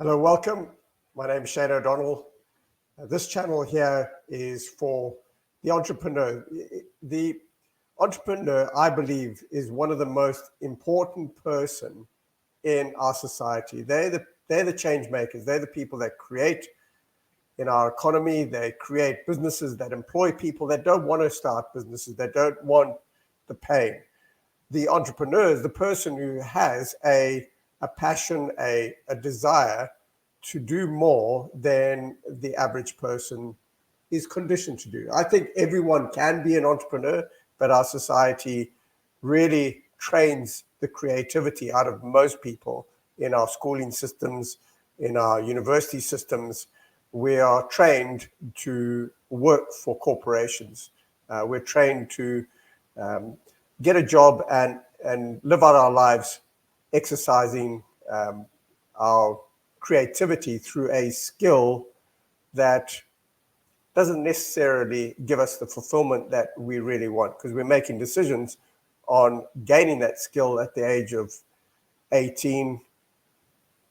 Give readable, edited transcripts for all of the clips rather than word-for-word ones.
Hello, welcome. My name is Shane O'Donnell. This channel here is for the entrepreneur. The entrepreneur, I believe, is one of the most important person in our society. They're the change makers. They're the people that create in our economy. They create businesses that employ people that don't want to start businesses, that don't want the pain. The entrepreneur is the person who has a passion, a desire to do more than the average person is conditioned to do. I think everyone can be an entrepreneur, but our society really trains the creativity out of most people in our schooling systems, in our university systems. We are trained to work for corporations. We're trained to get a job and live out our lives exercising our creativity through a skill that doesn't necessarily give us the fulfillment that we really want, because we're making decisions on gaining that skill at the age of 18,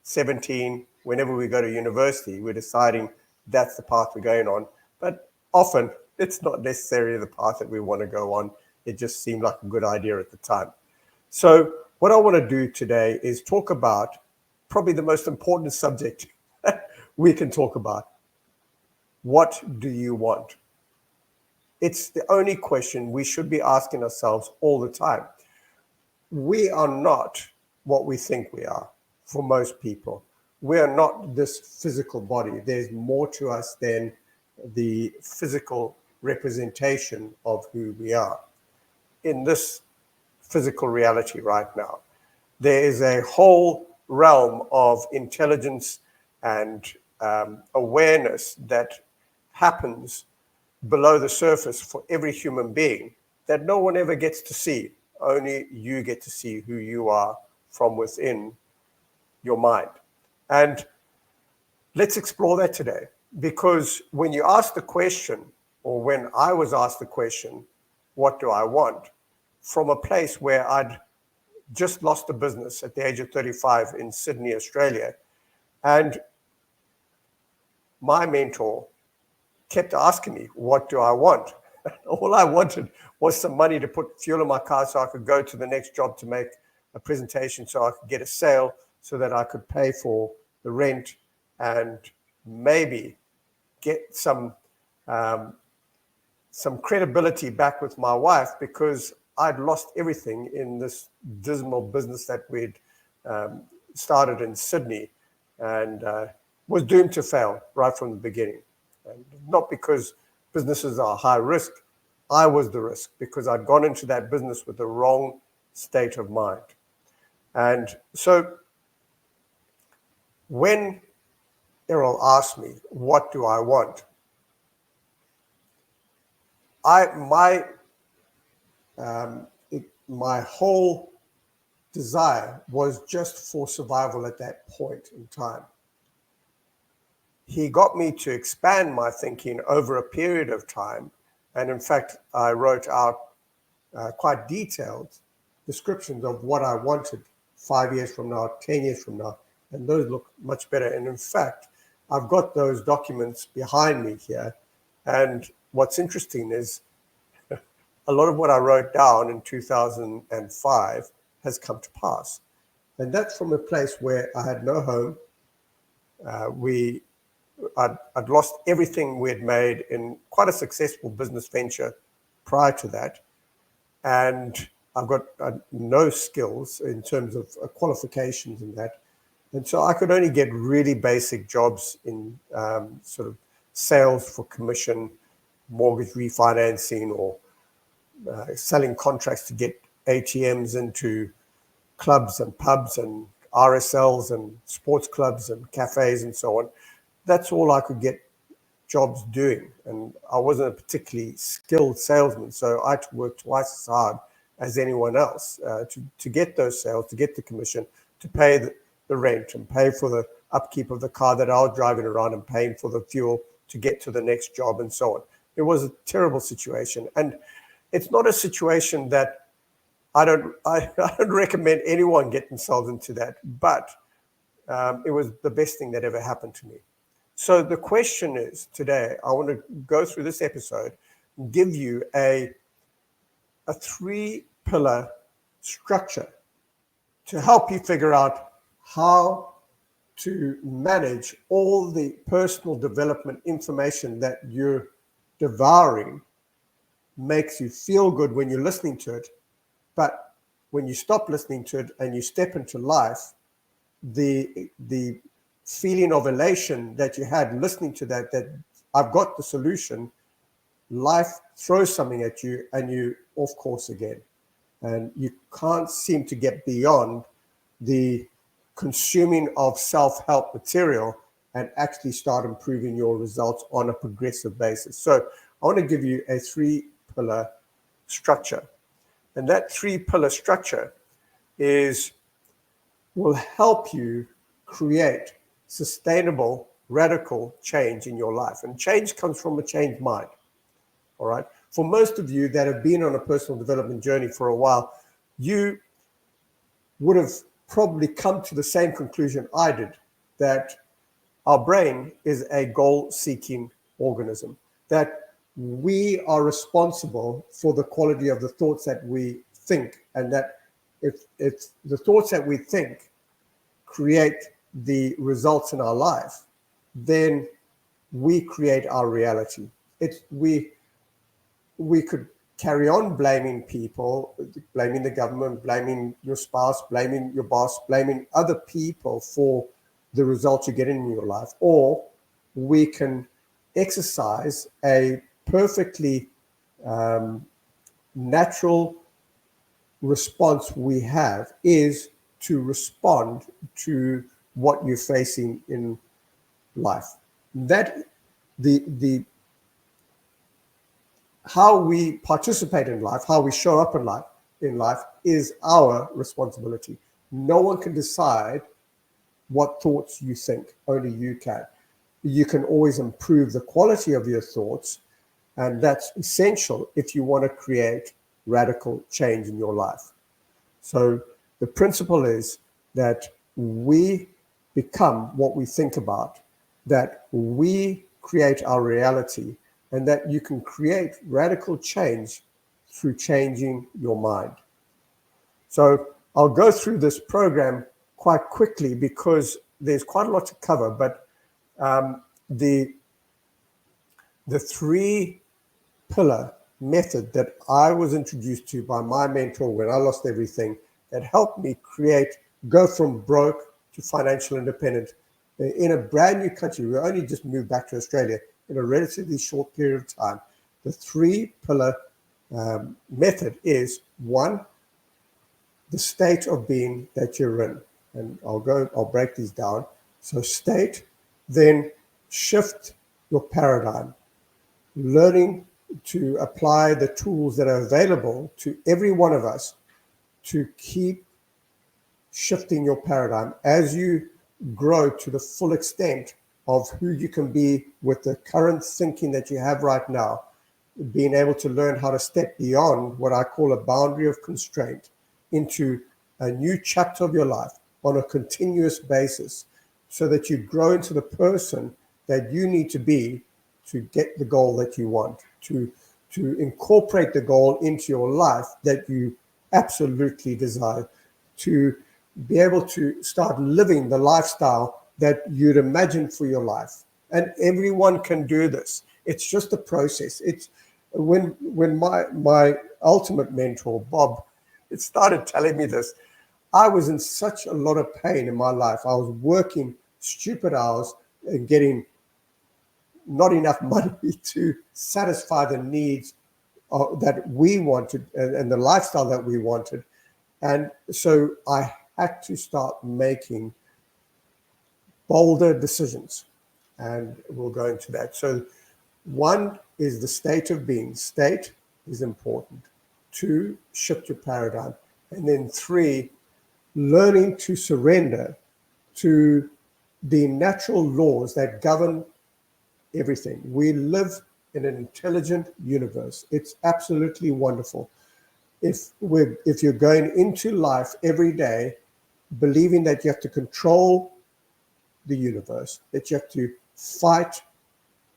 17. Whenever we go to university, we're deciding that's the path we're going on. But often it's not necessarily the path that we want to go on. It just seemed like a good idea at the time. So what I want to do today is talk about probably the most important subject we can talk about. What do you want? It's the only question we should be asking ourselves all the time. We are not what we think we are for most people. We are not this physical body. There's more to us than the physical representation of who we are. In this physical reality right now, there is a whole realm of intelligence and awareness that happens below the surface for every human being that no one ever gets to see. Only you get to see who you are from within your mind. And let's explore that today, because when you ask the question, or when I was asked the question, what do I want? From a place where I'd just lost a business at the age of 35 in Sydney, Australia. And my mentor kept asking me, what do I want? All I wanted was some money to put fuel in my car so I could go to the next job to make a presentation, so I could get a sale, so that I could pay for the rent and maybe get some credibility back with my wife, because I'd lost everything in this dismal business that we'd started in Sydney, and was doomed to fail right from the beginning. And not because businesses are high risk. I was the risk, because I'd gone into that business with the wrong state of mind. And so when Errol asked me, what do I want? My whole desire was just for survival at that point in time. He got me to expand my thinking over a period of time. And in fact, I wrote out quite detailed descriptions of what I wanted 5 years from now, 10 years from now. And those look much better. And in fact, I've got those documents behind me here. And what's interesting is a lot of what I wrote down in 2005 has come to pass. And that's from a place where I had no home. I'd lost everything we had made in quite a successful business venture prior to that. And I've got no skills in terms of qualifications in that. And so I could only get really basic jobs in sort of sales for commission, mortgage refinancing, or selling contracts to get ATMs into clubs and pubs and RSLs and sports clubs and cafes and so on. That's all I could get jobs doing. And I wasn't a particularly skilled salesman, so I had to work twice as hard as anyone else to get those sales, to get the commission, to pay the rent and pay for the upkeep of the car that I was driving around, and paying for the fuel to get to the next job and so on. It was a terrible situation. And it's not a situation that I don't recommend anyone get themselves into that. But It was the best thing that ever happened to me. So the question is today, I want to go through this episode, give you a 3-pillar structure to help you figure out how to manage all the personal development information that you're devouring. Makes you feel good when you're listening to it, but when you stop listening to it and you step into life, the feeling of elation that you had listening to that I've got the solution, life throws something at you and you off course again. And you can't seem to get beyond the consuming of self-help material and actually start improving your results on a progressive basis. So I want to give you a 3-pillar structure. And that 3-pillar structure will help you create sustainable, radical change in your life. And change comes from a changed mind. All right. For most of you that have been on a personal development journey for a while, you would have probably come to the same conclusion I did, that our brain is a goal-seeking organism, that we are responsible for the quality of the thoughts that we think, and that if the thoughts that we think create the results in our life, then we create our reality. We could carry on blaming people, blaming the government, blaming your spouse, blaming your boss, blaming other people for the results you're getting in your life. Or we can exercise a perfectly natural response we have, is to respond to what you're facing in life. That how we participate in life, how we show up in life is our responsibility. No one can decide what thoughts you think, only you can. You can always improve the quality of your thoughts, and that's essential if you want to create radical change in your life. So the principle is that we become what we think about, that we create our reality, and that you can create radical change through changing your mind. So I'll go through this program quite quickly because there's quite a lot to cover, but the 3-pillar method that I was introduced to by my mentor when I lost everything, that helped me go from broke to financial independent in a brand new country. We only just moved back to Australia in a relatively short period of time. The 3-pillar method is: 1, the state of being that you're in. And I'll break these down. So state, then shift your paradigm, learning to apply the tools that are available to every one of us to keep shifting your paradigm as you grow to the full extent of who you can be with the current thinking that you have right now, being able to learn how to step beyond what I call a boundary of constraint into a new chapter of your life on a continuous basis, so that you grow into the person that you need to be to get the goal that you want, to incorporate the goal into your life that you absolutely desire, to be able to start living the lifestyle that you'd imagine for your life. And everyone can do this. It's just a process. It's when my ultimate mentor, Bob, started telling me this, I was in such a lot of pain in my life. I was working stupid hours and getting not enough money to satisfy the needs that we wanted and the lifestyle that we wanted. And so I had to start making bolder decisions, and we'll go into that. So 1 is the state of being. State is important. 2, shift your paradigm. And then 3, learning to surrender to the natural laws that govern everything. We live in an intelligent universe. It's absolutely wonderful. If you're going into life every day believing that you have to control the universe, that you have to fight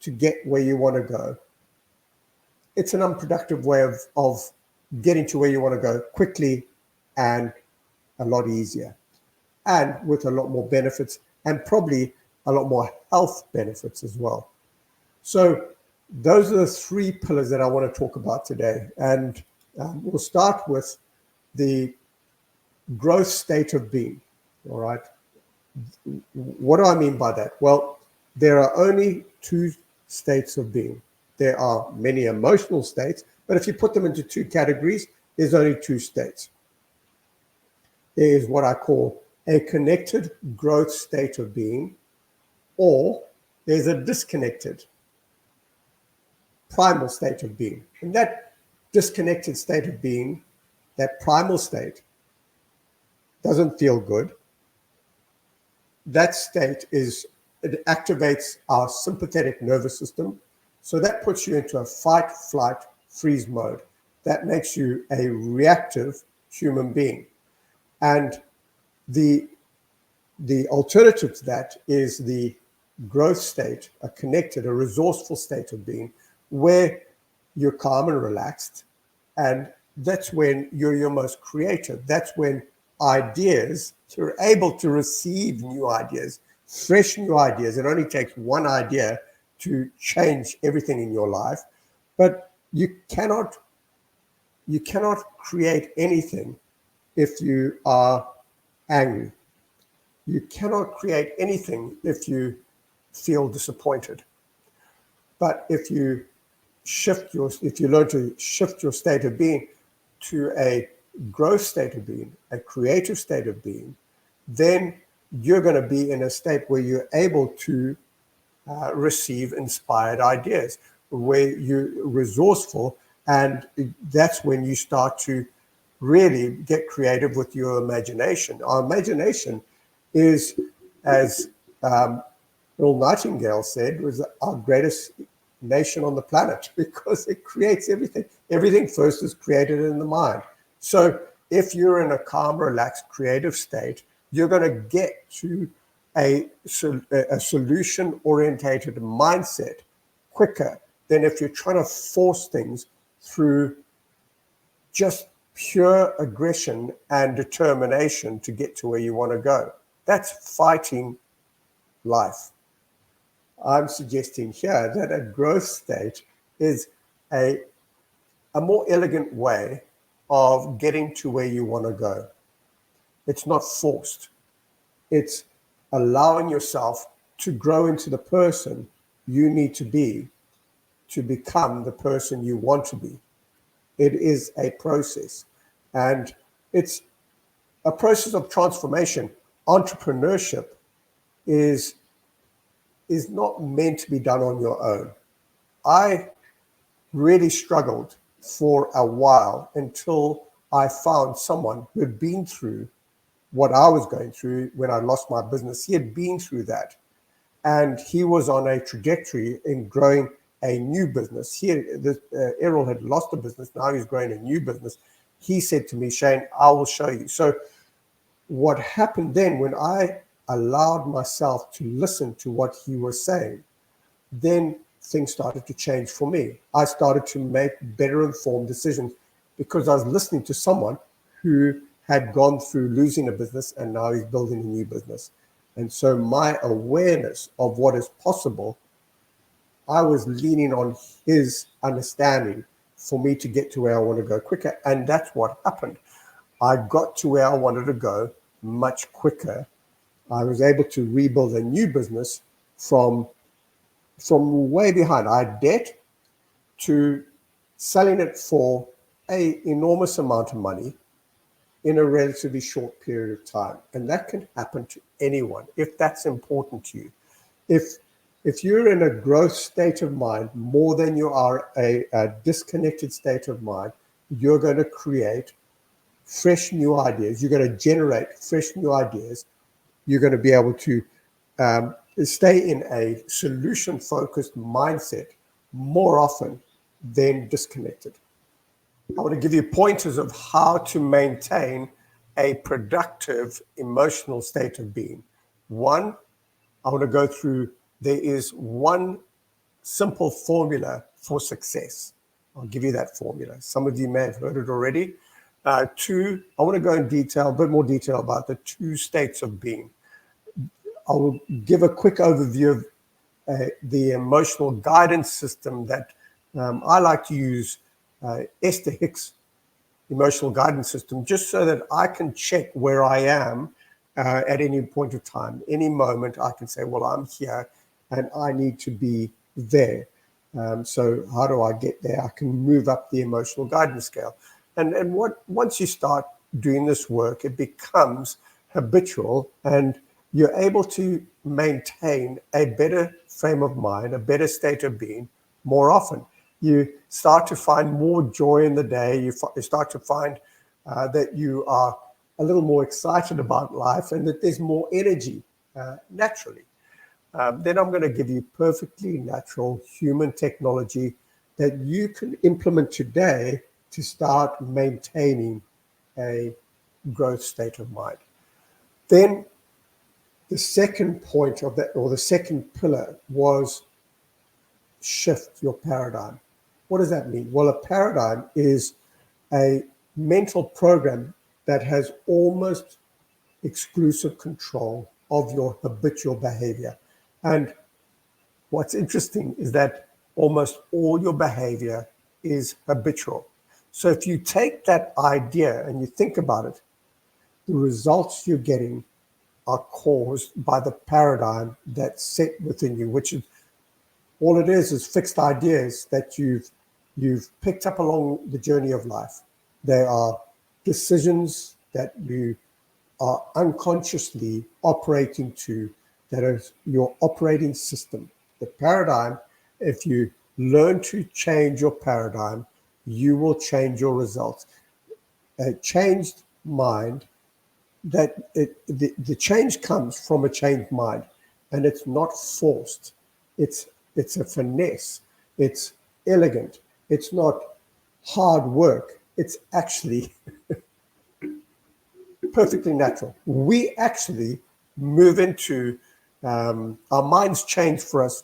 to get where you want to go, it's an unproductive way of getting to where you want to go quickly and a lot easier, and with a lot more benefits, and probably a lot more health benefits as well. So those are the three pillars that I want to talk about today. And we'll start with the growth state of being. All right. What do I mean by that? Well, there are only two states of being. There are many emotional states, but if you put them into two categories, there's only two states. There is what I call a connected growth state of being, or there's a disconnected primal state of being. And that disconnected state of being, that primal state, doesn't feel good. That state it activates our sympathetic nervous system. So that puts you into a fight, flight, freeze mode. That makes you a reactive human being. And the alternative to that is the growth state, a connected, a resourceful state of being, where you're calm and relaxed. And that's when you're your most creative. That's when you're able to receive new ideas, fresh new ideas. It only takes one idea to change everything in your life. But you cannot create anything if you are angry. You cannot create anything if you feel disappointed. But if you learn to shift your state of being to a growth state of being, a creative state of being, then you're going to be in a state where you're able to receive inspired ideas, where you're resourceful, and that's when you start to really get creative with your imagination. Our imagination is, as Earl Nightingale said, was our greatest nation on the planet, because it creates everything. Everything first is created in the mind. So if you're in a calm, relaxed, creative state, you're going to get to a solution-orientated mindset quicker than if you're trying to force things through just pure aggression and determination to get to where you want to go. That's fighting life. I'm suggesting here that a growth state is a more elegant way of getting to where you want to go. It's not forced. It's allowing yourself to grow into the person you need to be to become the person you want to be. It is a process, and it's a process of transformation. Entrepreneurship is not meant to be done on your own. I really struggled for a while until I found someone who had been through what I was going through when I lost my business. He had been through that, and he was on a trajectory in growing a new business. Errol had lost a business, now he's growing a new business. He said to me, Shane, I will show you. So what happened then, when I allowed myself to listen to what he was saying, then things started to change for me. I started to make better informed decisions because I was listening to someone who had gone through losing a business and now he's building a new business. And so my awareness of what is possible, I was leaning on his understanding for me to get to where I want to go quicker. And that's what happened. I got to where I wanted to go much quicker. I was able to rebuild a new business from way behind. I had debt to selling it for an enormous amount of money in a relatively short period of time. And that can happen to anyone if that's important to you. If you're in a growth state of mind more than you are a disconnected state of mind, you're going to create fresh new ideas. You're going to generate fresh new ideas. You're going to be able to stay in a solution-focused mindset more often than disconnected. I want to give you pointers of how to maintain a productive emotional state of being. One, I want to go through, there is one simple formula for success. I'll give you that formula. Some of you may have heard it already. Two, I want to go in detail, a bit more detail about the 2 states of being. I will give a quick overview of the emotional guidance system that I like to use, Esther Hicks emotional guidance system, just so that I can check where I am at any point of time. Any moment I can say, well, I'm here and I need to be there. So how do I get there? I can move up the emotional guidance scale. And once you start doing this work, it becomes habitual and you're able to maintain a better frame of mind, a better state of being more often. You start to find more joy in the day. You start to find that you are a little more excited about life and that there's more energy naturally. Then I'm going to give you perfectly natural human technology that you can implement today to start maintaining a growth state of mind. Then the second point of that, or the second pillar, was shift your paradigm. What does that mean? Well, a paradigm is a mental program that has almost exclusive control of your habitual behavior. And what's interesting is that almost all your behavior is habitual. So if you take that idea and you think about it, the results you're getting are caused by the paradigm that's set within you, which is all it is fixed ideas that you've picked up along the journey of life. They are decisions that you are unconsciously operating to, that is your operating system. The paradigm, if you learn to change your paradigm, you will change your results. A changed mind, the change comes from a changed mind, and it's not forced. It's a finesse. It's elegant. It's not hard work. It's actually perfectly natural. We actually move into, our minds change for us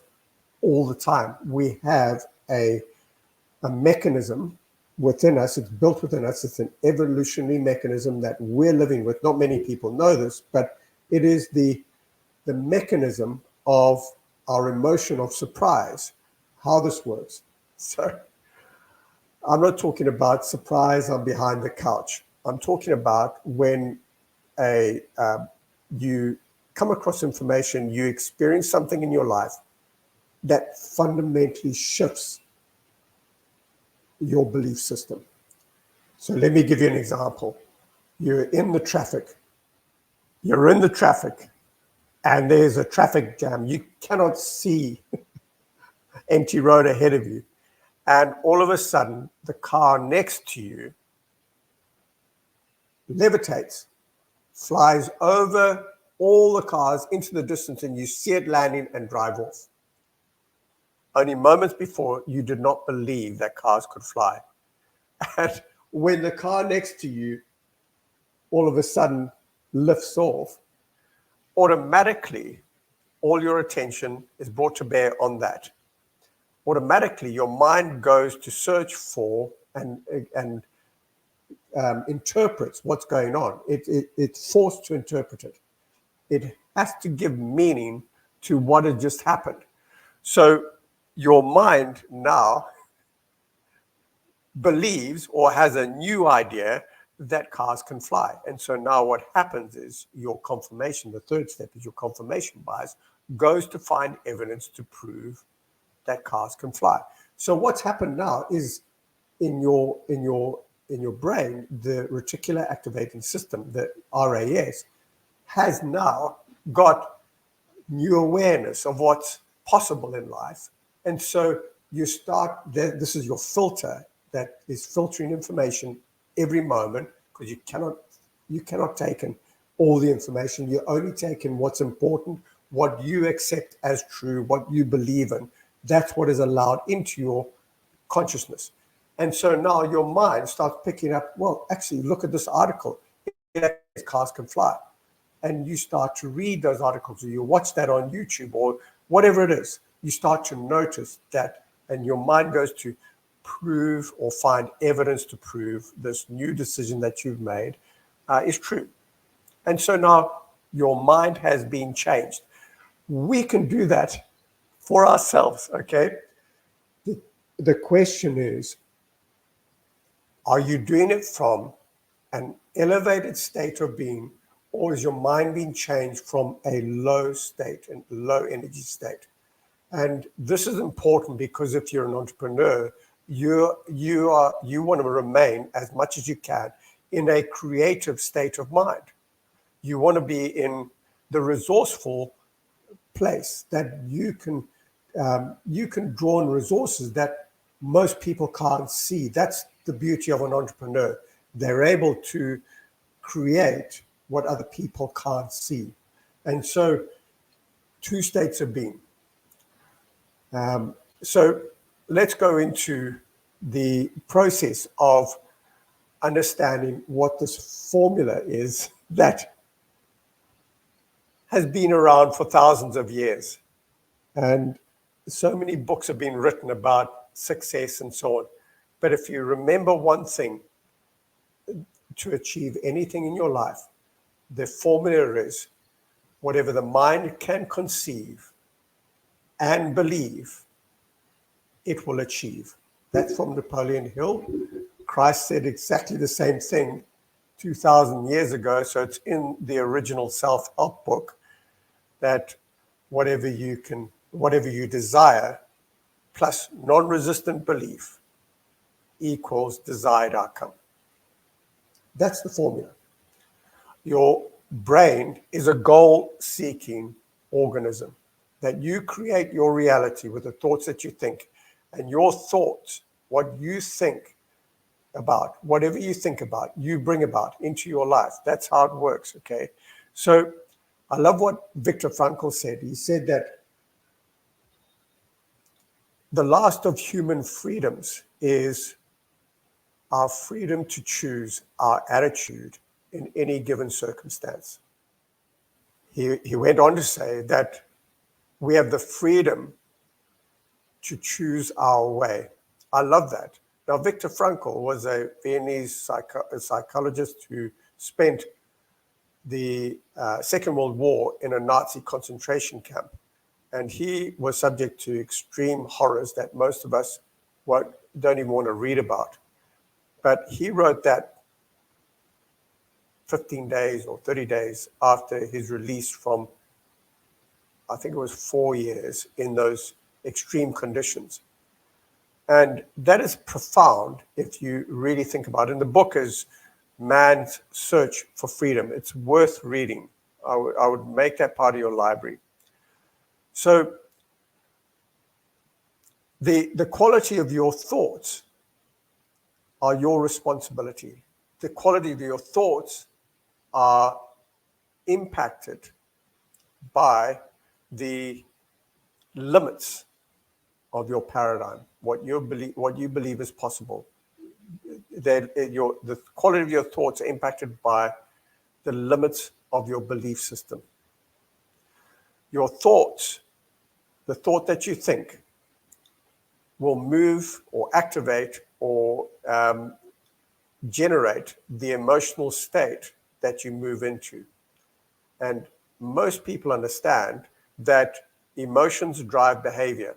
all the time. We have a mechanism within us. It's built within us. It's an evolutionary mechanism that we're living with. Not many people know this, but it is the mechanism of our emotion of surprise, how this works. So I'm not talking about surprise, I'm behind the couch. I'm talking about when you come across information, you experience something in your life that fundamentally shifts your belief system. So let me give you an example. You're in the traffic, and there's a traffic jam. You cannot see empty road ahead of you. And all of a sudden, the car next to you levitates, flies over all the cars into the distance, and you see it landing and drive off. Only moments before, you did not believe that cars could fly. And when the car next to you all of a sudden lifts off, automatically all your attention is brought to bear on that. Automatically your mind goes to search for and interprets what's going on. It's forced to interpret it. It has to give meaning to what had just happened. So your mind now believes or has a new idea that cars can fly. And so now what happens is your confirmation, the third step is your confirmation bias, goes to find evidence to prove that cars can fly. So what's happened now is in your brain, the reticular activating system, the RAS, has now got new awareness of what's possible in life. And so you start, this is your filter that is filtering information every moment, because you cannot take in all the information. You're only taking what's important, what you accept as true, what you believe in. That's what is allowed into your consciousness. And so now your mind starts picking up, well, actually, look at this article. Cars can fly. and you start to read those articles, or you watch that on YouTube, or whatever it is, you start to notice that, and your mind goes to prove or find evidence to prove this new decision that you've made is true. And so now your mind has been changed. We can do that for ourselves, okay? The question is, are you doing it from an elevated state of being, or is your mind being changed from a low state and low energy state? And this is important because if you're an entrepreneur, you want to remain as much as you can in a creative state of mind. You want to be in the resourceful place that you can draw on resources that most people can't see. That's the beauty of an entrepreneur. They're able to create what other people can't see. And so, two states of being. So let's go into the process of understanding what this formula is that has been around for thousands of years. And so many books have been written about success and so on. But if you remember one thing, to achieve anything in your life, the formula is whatever the mind can conceive and believe, it will achieve. That's from Napoleon Hill. Christ said exactly the same thing 2,000 years ago. So it's in the original self-help book that whatever you desire plus non-resistant belief equals desired outcome. That's the formula. Your brain is a goal-seeking organism, that you create your reality with the thoughts that you think. And your thoughts, what you think about, whatever you think about, you bring about into your life. That's how it works, okay? So I love what Viktor Frankl said. He said that the last of human freedoms is our freedom to choose our attitude in any given circumstance. He went on to say that we have the freedom to choose our way. I love that. Now, Viktor Frankl was a Viennese psychologist who spent the Second World War in a Nazi concentration camp. And he was subject to extreme horrors that most of us don't even want to read about. But he wrote that 15 days or 30 days after his release from, I think it was 4 years in those extreme conditions. And that is profound if you really think about it. And the book is Man's Search for Freedom. It's worth reading. I would make that part of your library. So the quality of your thoughts are your responsibility. The quality of your thoughts are impacted by the limits of your paradigm, what you believe is possible. The quality of your thoughts are impacted by the limits of your belief system. Your thoughts, the thought that you think, will move or activate or generate the emotional state that you move into. And most people understand that emotions drive behavior.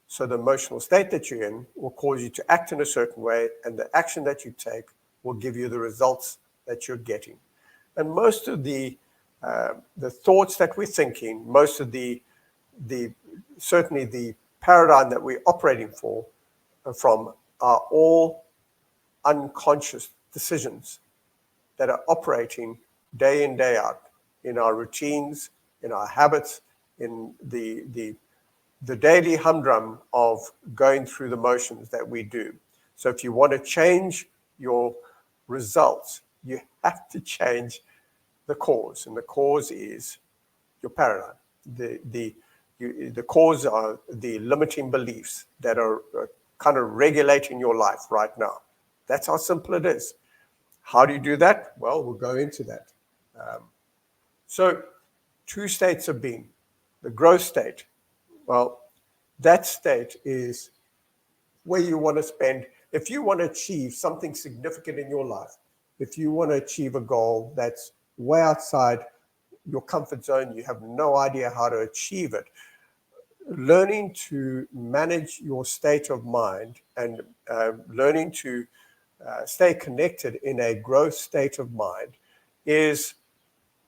So the emotional state that you're in will cause you to act in a certain way, and the action that you take will give you the results that you're getting. And most of the thoughts that we're thinking, most of certainly the paradigm that we're operating from are all unconscious decisions that are operating day in, day out in our routines, in our habits, in the daily humdrum of going through the motions that we do. So if you want to change your results, you have to change the cause, and the cause is your paradigm. The cause are the limiting beliefs that are kind of regulating your life right now. That's how simple it is. How do you do that? Well, we'll go into that. So 2 states of being. The growth state, well, that state is where you want to spend. If you want to achieve something significant in your life, if you want to achieve a goal that's way outside your comfort zone, you have no idea how to achieve it, learning to manage your state of mind and learning to stay connected in a growth state of mind is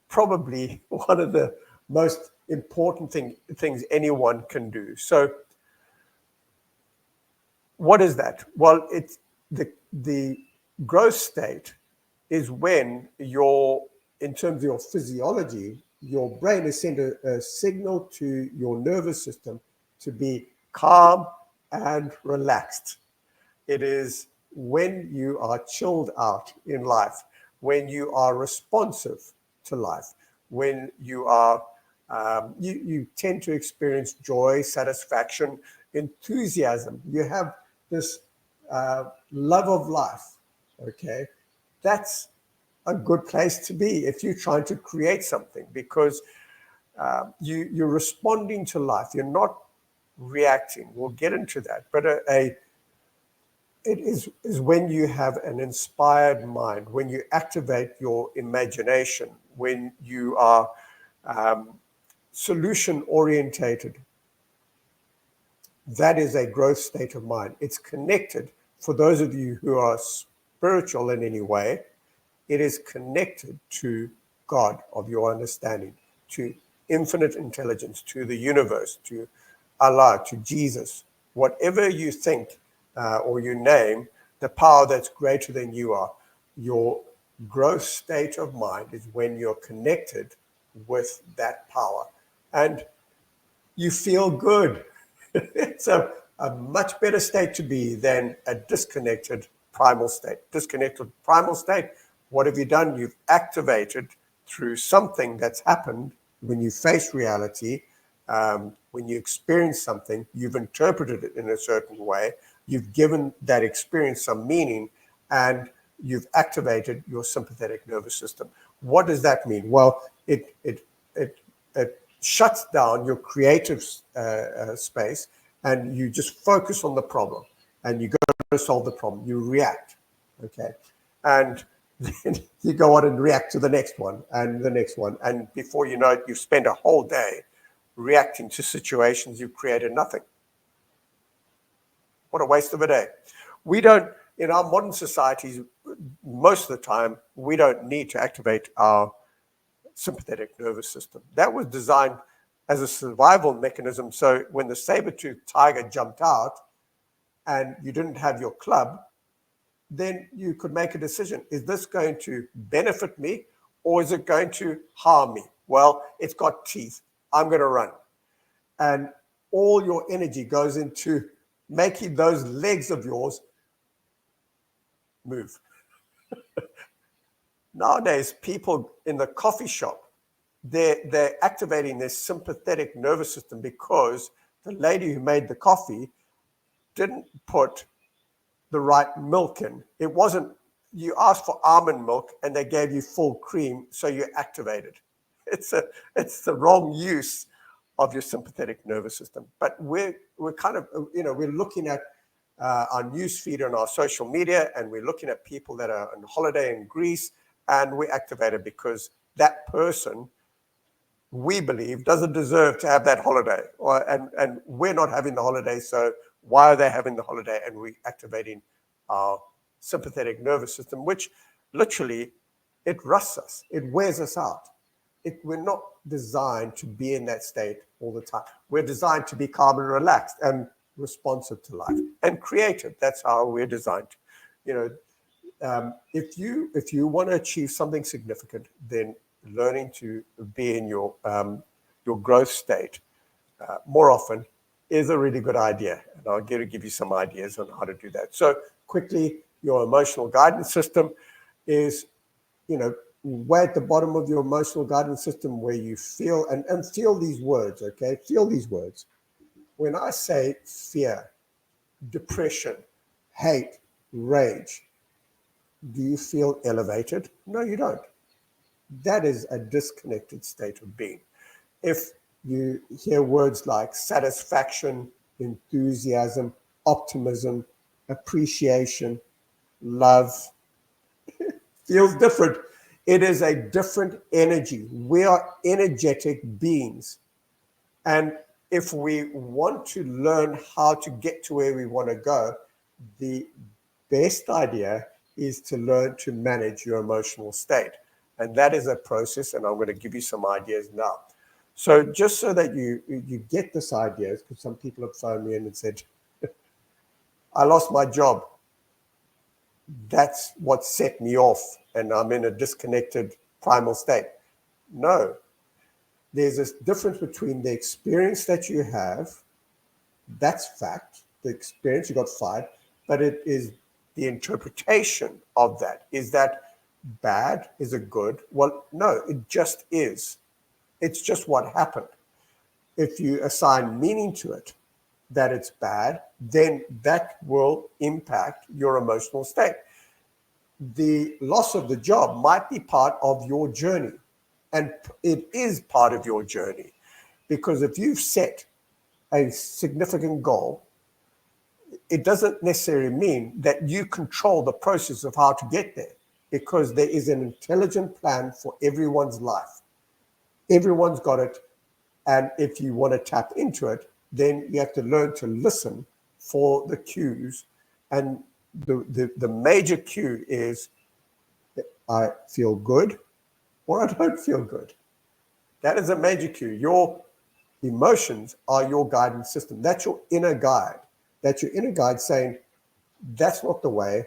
probably one of the most important things anyone can do. So what is that? Well, it's the growth state is when in terms of your physiology, your brain is sending a signal to your nervous system to be calm and relaxed. It is when you are chilled out in life, when you are responsive to life, when you are, you tend to experience joy, satisfaction, enthusiasm. You have this love of life, okay? That's a good place to be if you're trying to create something, because you're responding to life. You're not reacting. We'll get into that. But it is when you have an inspired mind, when you activate your imagination, when you are solution orientated. That is a growth state of mind. It's connected, for those of you who are spiritual in any way, it is connected to God of your understanding, to infinite intelligence, to the universe, to Allah, to Jesus. Whatever you think or you name, the power that's greater than you are, your growth state of mind is when you're connected with that power. And you feel good. It's a much better state to be than a disconnected primal state. Disconnected primal state, what have you done? You've activated through something that's happened when you face reality, when you experience something, you've interpreted it in a certain way, you've given that experience some meaning, and you've activated your sympathetic nervous system. What does that mean? Well, it shuts down your creative space, and you just focus on the problem, and you go to solve the problem. You react, okay? And then you go on and react to the next one and the next one. And before you know it, you spend a whole day reacting to situations you've created nothing. What a waste of a day. We don't, in our modern societies, most of the time, we don't need to activate our sympathetic nervous system. That was designed as a survival mechanism. So when the saber-toothed tiger jumped out and you didn't have your club, then you could make a decision. Is this going to benefit me or is it going to harm me? Well, it's got teeth. I'm going to run. And all your energy goes into making those legs of yours move. Nowadays, people in the coffee shop, they're activating their sympathetic nervous system because the lady who made the coffee didn't put the right milk in. It wasn't, you asked for almond milk and they gave you full cream, so you're activated. It's the wrong use of your sympathetic nervous system. But we're kind of, we're looking at our news feed on our social media, and we're looking at people that are on holiday in Greece, and we're activated because that person, we believe, doesn't deserve to have that holiday, and we're not having the holiday, so why are they having the holiday? And we're activating our sympathetic nervous system, which literally, it rusts us, it wears us out. We're not designed to be in that state all the time. We're designed to be calm and relaxed and responsive to life and creative. That's how we're designed. If you want to achieve something significant, then learning to be in your growth state more often is a really good idea. And I'll give you some ideas on how to do that. So quickly, your emotional guidance system is, way at the bottom of your emotional guidance system, where you feel and feel these words, okay? Feel these words. When I say fear, depression, hate, rage, do you feel elevated? No, you don't. that is a disconnected state of being. If you hear words like satisfaction, enthusiasm, optimism, appreciation, love, feels different. It is a different energy. We are energetic beings. And if we want to learn how to get to where we want to go, the best idea is to learn to manage your emotional state. And that is a process, and I'm going to give you some ideas now. So just so that you get this idea, because some people have phoned me in and said, I lost my job. That's what set me off, and I'm in a disconnected primal state. No, there's this difference between the experience that you have, that's fact, the experience, you got fired, but it is the interpretation of that. Is that bad? Is it good? Well, no, it just is. It's just what happened. If you assign meaning to it, that it's bad, then that will impact your emotional state. The loss of the job might be part of your journey, and it is part of your journey, because if you've set a significant goal, it doesn't necessarily mean that you control the process of how to get there, because there is an intelligent plan for everyone's life. Everyone's got it. And if you want to tap into it, then you have to learn to listen for the cues. And the major cue is, I feel good or I don't feel good. That is a major cue. Your emotions are your guidance system. That's your inner guide. That's your inner guide saying, that's not the way.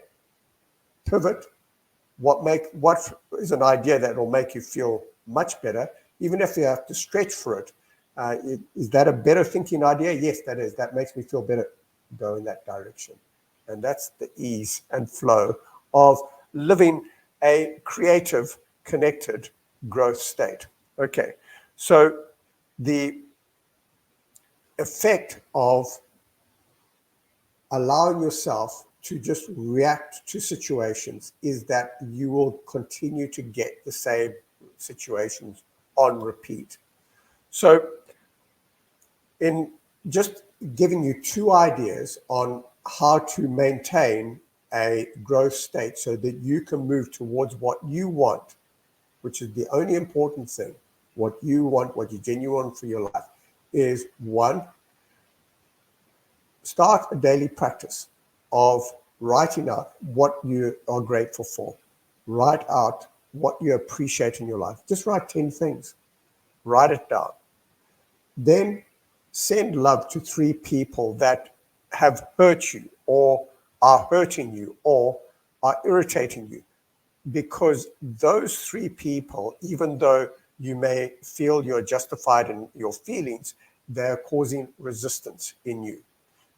Pivot. What is an idea that will make you feel much better, even if you have to stretch for it. Is that a better thinking idea? Yes, that is. That makes me feel better. Go in that direction. And that's the ease and flow of living a creative, connected growth state. Okay, so the effect of allowing yourself to just react to situations is that you will continue to get the same situations on repeat. So in just giving you two ideas on how to maintain a growth state so that you can move towards what you want, which is the only important thing, what you want, what you genuinely want for your life, is one, start a daily practice of writing out what you are grateful for. Write out what you appreciate in your life. Just write 10 things. Write it down. Then send love to 3 people that have hurt you or are hurting you or are irritating you. Because those 3 people, even though you may feel you're justified in your feelings, they're causing resistance in you.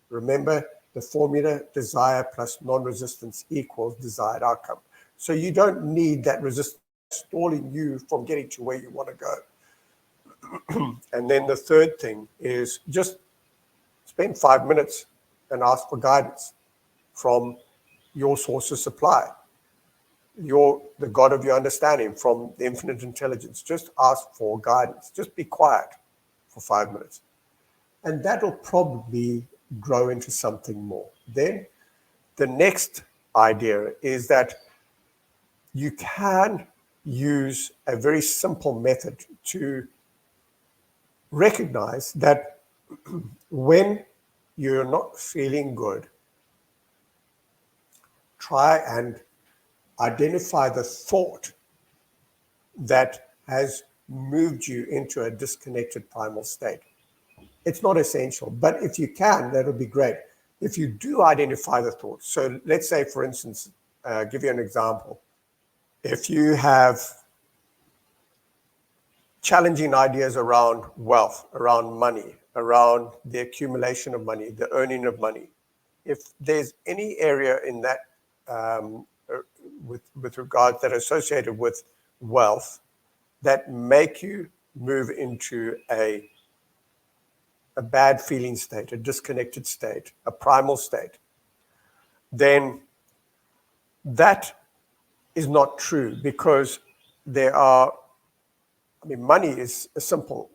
Remember the formula, desire plus non-resistance equals desired outcome. So you don't need that resistance stalling you from getting to where you want to go. And then the third thing is just spend 5 minutes and ask for guidance from your source of supply, the God of your understanding, from the infinite intelligence. Just ask for guidance. Just be quiet for 5 minutes. And that'll probably grow into something more. Then the next idea is that you can use a very simple method to recognize that when you're not feeling good, try and identify the thought that has moved you into a disconnected primal state. It's not essential, but if you can, that'll be great. If you do identify the thoughts, so let's say, for instance, give you an example. If you have challenging ideas around wealth, around money, around the accumulation of money, the earning of money, if there's any area in that with regards that are associated with wealth that make you move into a bad feeling state, a disconnected state, a primal state, then that is not true, because money is a simple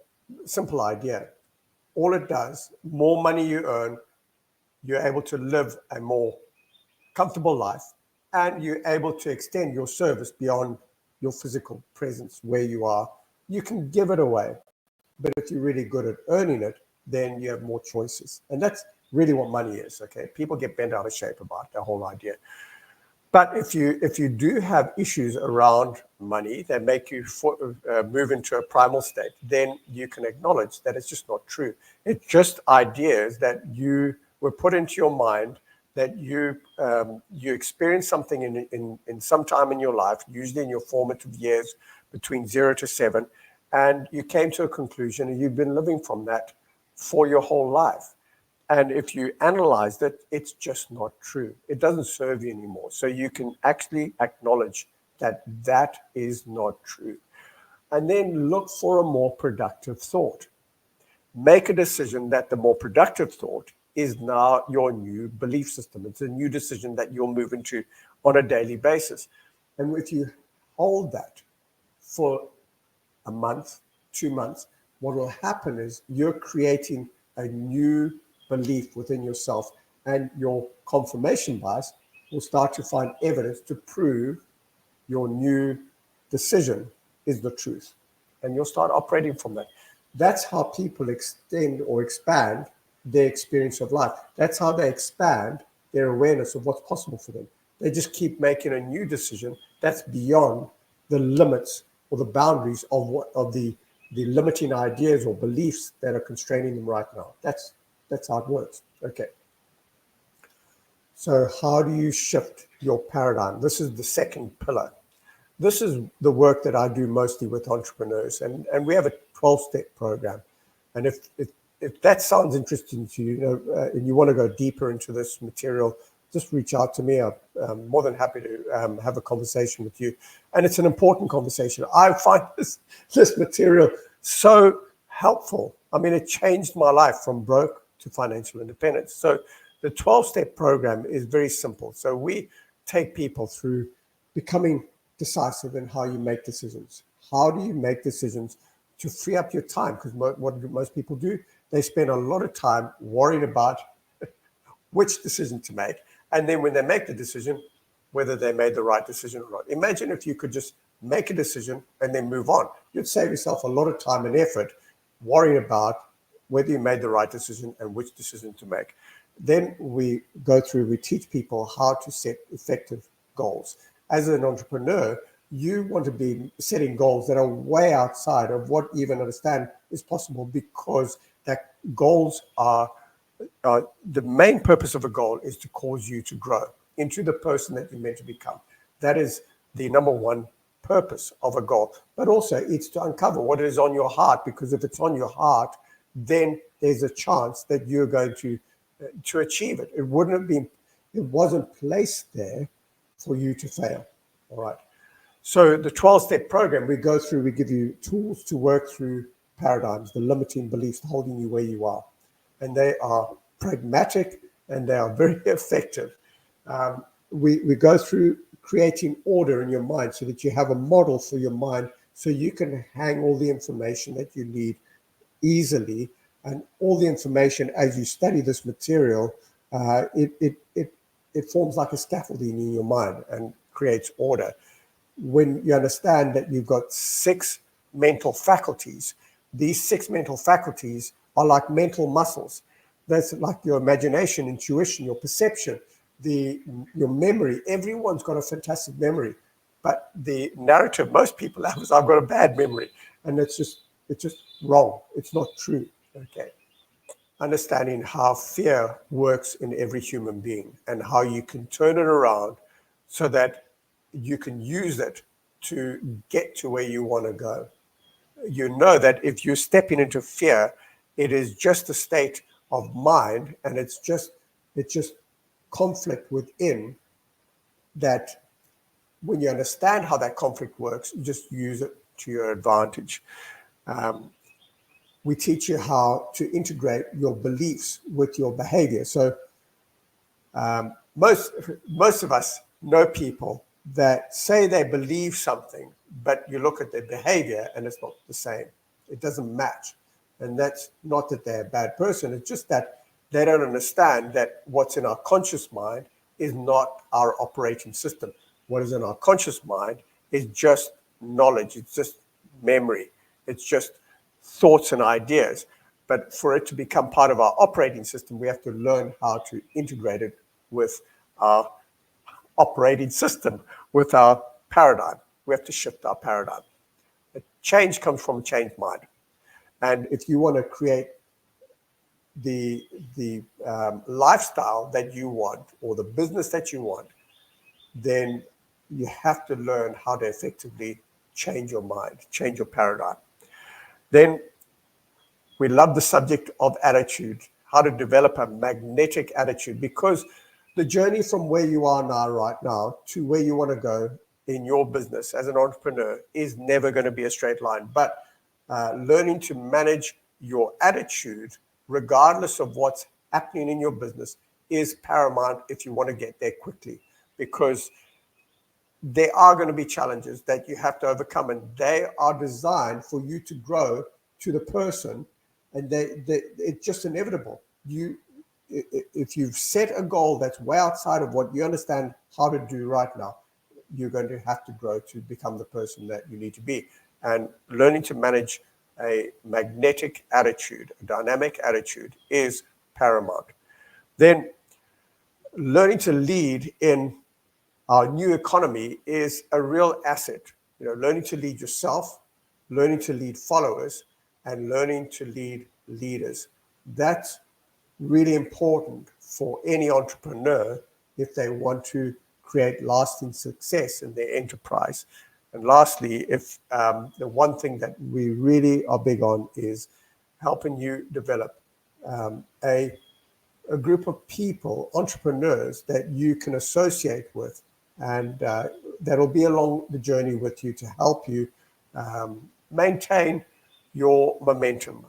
idea. All it does, more money you earn, you're able to live a more comfortable life, and you're able to extend your service beyond your physical presence where you are. You can give it away, but if you're really good at earning it, then you have more choices. And that's really what money is, okay? People get bent out of shape about the whole idea. But if you do have issues around money that make you move into a primal state, then you can acknowledge that it's just not true. It's just ideas that you were put into your mind, that you experienced something in some time in your life, usually in your formative years between 0 to 7, and you came to a conclusion and you've been living from that for your whole life. And if you analyze it, it's just not true. It doesn't serve you anymore. So you can actually acknowledge that that is not true. And then look for a more productive thought. Make a decision that the more productive thought is now your new belief system. It's a new decision that you'll move into on a daily basis. And if you hold that for a month, 2 months, what will happen is you're creating a new belief within yourself, and your confirmation bias will start to find evidence to prove your new decision is the truth. And you'll start operating from that. That's how people extend or expand their experience of life. That's how they expand their awareness of what's possible for them. They just keep making a new decision that's beyond the limits or the boundaries of the limiting ideas or beliefs that are constraining them right now. That's how it works. Okay. So how do you shift your paradigm? This is the second pillar. This is the work that I do mostly with entrepreneurs, and we have a 12-step program. And if that sounds interesting to you, and you want to go deeper into this material, just reach out to me. I'm more than happy to have a conversation with you. And it's an important conversation. I find this material so helpful. I mean, it changed my life from broke to financial independence. So the 12-step program is very simple. So we take people through becoming decisive in how you make decisions. How do you make decisions to free up your time? Because what do most people do? They spend a lot of time worrying about which decision to make. And then when they make the decision, whether they made the right decision or not. Imagine if you could just make a decision and then move on. You'd save yourself a lot of time and effort worrying about whether you made the right decision and which decision to make. Then we teach people how to set effective goals. As an entrepreneur, you want to be setting goals that are way outside of what you even understand is possible, because that goals are, the main purpose of a goal is to cause you to grow into the person that you're meant to become. That is the number one purpose of a goal. But also it's to uncover what is on your heart, because if it's on your heart, then there's a chance that you're going to achieve it. It wasn't placed there for you to fail. All right. So the 12-step program, we give you tools to work through paradigms, the limiting beliefs holding you where you are. And they are pragmatic and they are very effective. We go through creating order in your mind so that you have a model for your mind, so you can hang all the information that you need easily. And all the information, as you study this material, it forms like a scaffolding in your mind and creates order. When you understand that you've got 6 mental faculties, these 6 mental faculties are like mental muscles. That's like your imagination, intuition, your perception, your memory. Everyone's got a fantastic memory, but the narrative most people have is, I've got a bad memory, and it's just wrong. It's not true. Okay. Understanding how fear works in every human being and how you can turn it around so that you can use it to get to where you want to go. You know that if you're stepping into fear, it is just a state of mind, and it's just conflict within that. When you understand how that conflict works, you just use it to your advantage. We teach you how to integrate your beliefs with your behavior. So most of us know people that say they believe something, but you look at their behavior and it's not the same. It doesn't match. And that's not that they're a bad person. It's just that they don't understand that what's in our conscious mind is not our operating system. What is in our conscious mind is just knowledge. It's just memory. It's just thoughts and ideas. But for it to become part of our operating system, we have to learn how to integrate it with our operating system, with our paradigm. We have to shift our paradigm. The change comes from a changed mind. And if you want to create the lifestyle that you want or the business that you want, then you have to learn how to effectively change your mind, change your paradigm. Then we love the subject of attitude, how to develop a magnetic attitude, because the journey from where you are now, right now, to where you want to go in your business as an entrepreneur is never going to be a straight line. But learning to manage your attitude, regardless of what's happening in your business, is paramount if you want to get there quickly, because there are going to be challenges that you have to overcome, and they are designed for you to grow to the person, and it's just inevitable. If you've set a goal that's way outside of what you understand how to do right now, you're going to have to grow to become the person that you need to be. And learning to manage a magnetic attitude, a dynamic attitude, is paramount. Then learning to lead in our new economy is a real asset. Learning to lead yourself, learning to lead followers, and learning to lead leaders. That's really important for any entrepreneur if they want to create lasting success in their enterprise. And lastly, if the one thing that we really are big on is helping you develop a group of people, entrepreneurs, that you can associate with, and that'll be along the journey with you to help you maintain your momentum.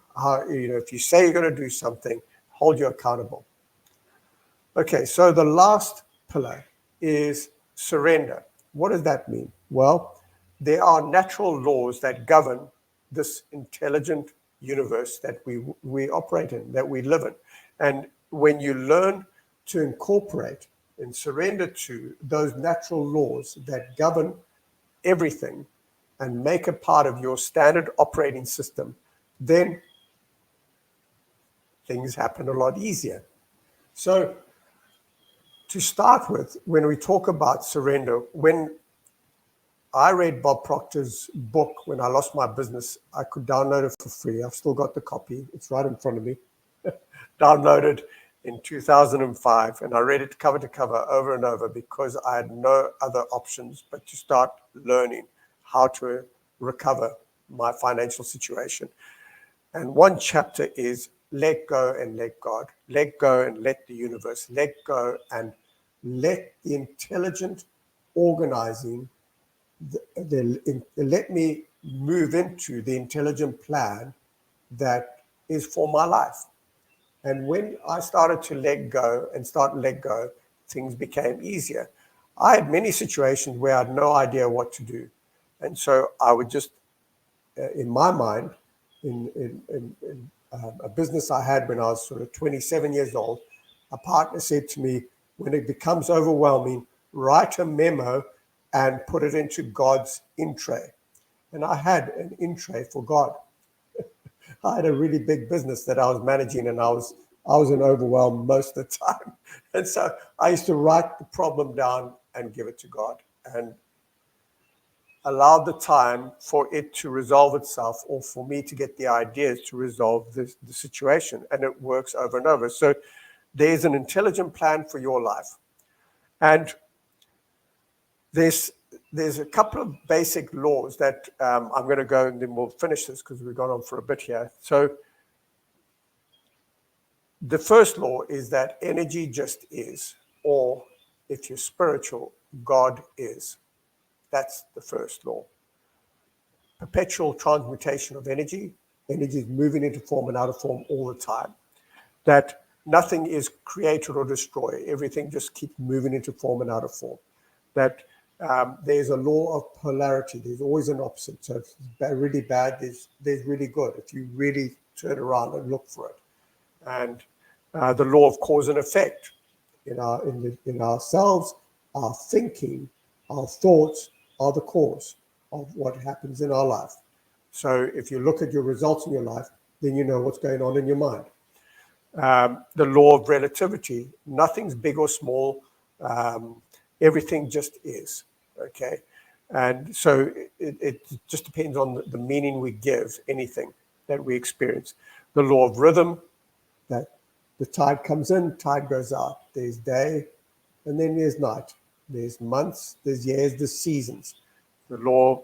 If you say you're going to do something, hold you accountable. Okay, so the last pillar is surrender. What does that mean? Well, there are natural laws that govern this intelligent universe that we operate in, that we live in. And when you learn to incorporate and surrender to those natural laws that govern everything and make a part of your standard operating system, then things happen a lot easier. So to start with, when we talk about surrender, when I read Bob Proctor's book, When I Lost My Business, I could download it for free. I've still got the copy. It's right in front of me. Downloaded in 2005. And I read it cover to cover over and over because I had no other options but to start learning how to recover my financial situation. And one chapter is let go and let God. Let go and let the universe. Let go and let the intelligent organizing let me move into the intelligent plan that is for my life. And when I started to let go, things became easier. I had many situations where I had no idea what to do. And so I would just, in my mind, in a business I had when I was sort of 27 years old, a partner said to me, when it becomes overwhelming, write a memo and put it into God's in tray. And I had an in tray for God. I had a really big business that I was managing, and I was in overwhelm most of the time. And so I used to write the problem down and give it to God and allow the time for it to resolve itself, or for me to get the ideas to resolve the situation. And it works over and over. So there's an intelligent plan for your life. And there's a couple of basic laws that I'm going to go, and then we'll finish this because we've gone on for a bit here. So the first law is that energy just is, or if you're spiritual, God is. That's the first law. Perpetual transmutation of energy. Energy is moving into form and out of form all the time. That nothing is created or destroyed. Everything just keeps moving into form and out of form. That There's a law of polarity. There's always an opposite. So if it's really bad, there's really good if you really turn around and look for it. And the law of cause and effect in ourselves, our thinking, our thoughts are the cause of what happens in our life. So if you look at your results in your life, then you know what's going on in your mind. The law of relativity, nothing's big or small. Everything just is, okay? And so it just depends on the meaning we give anything that we experience. The law of rhythm, that the tide comes in, tide goes out. There's day, and then there's night. There's months, there's years, there's seasons. The law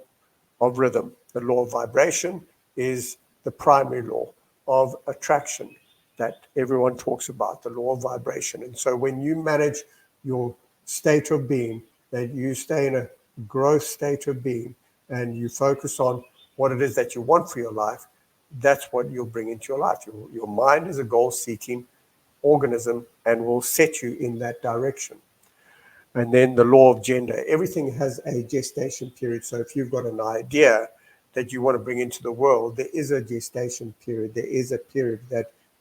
of rhythm. The law of vibration is the primary law of attraction that everyone talks about, the law of vibration. And so when you manage your state of being, that you stay in a growth state of being and you focus on what it is that you want for your life, that's what you'll bring into your life. Your mind is a goal-seeking organism and will set you in that direction. And then the law of gender. Everything has a gestation period. So if you've got an idea that you want to bring into the world, there is a gestation period. There is a period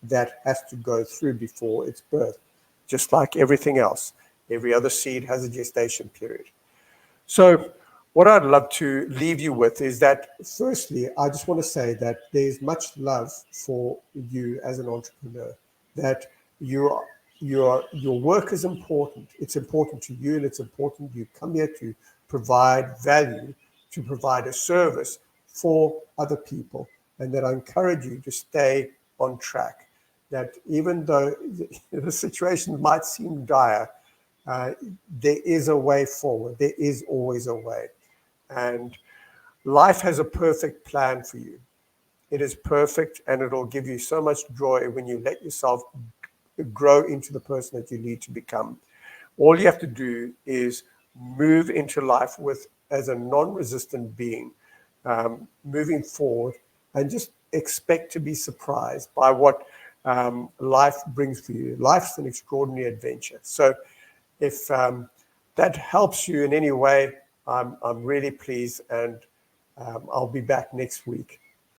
that has to go through before its birth, just like everything else. Every other seed has a gestation period. So what I'd love to leave you with is that, firstly, I just want to say that there's much love for you as an entrepreneur, that your work is important. It's important to you, and it's important you come here to provide value, to provide a service for other people, and that I encourage you to stay on track. That even though the situation might seem dire, there is a way forward. There is always a way. And life has a perfect plan for you. It is perfect, and it'll give you so much joy when you let yourself grow into the person that you need to become. All you have to do is move into life as a non-resistant being, moving forward, and just expect to be surprised by what life brings for you. Life's an extraordinary adventure. So if that helps you in any way, I'm really pleased, and I'll be back next week.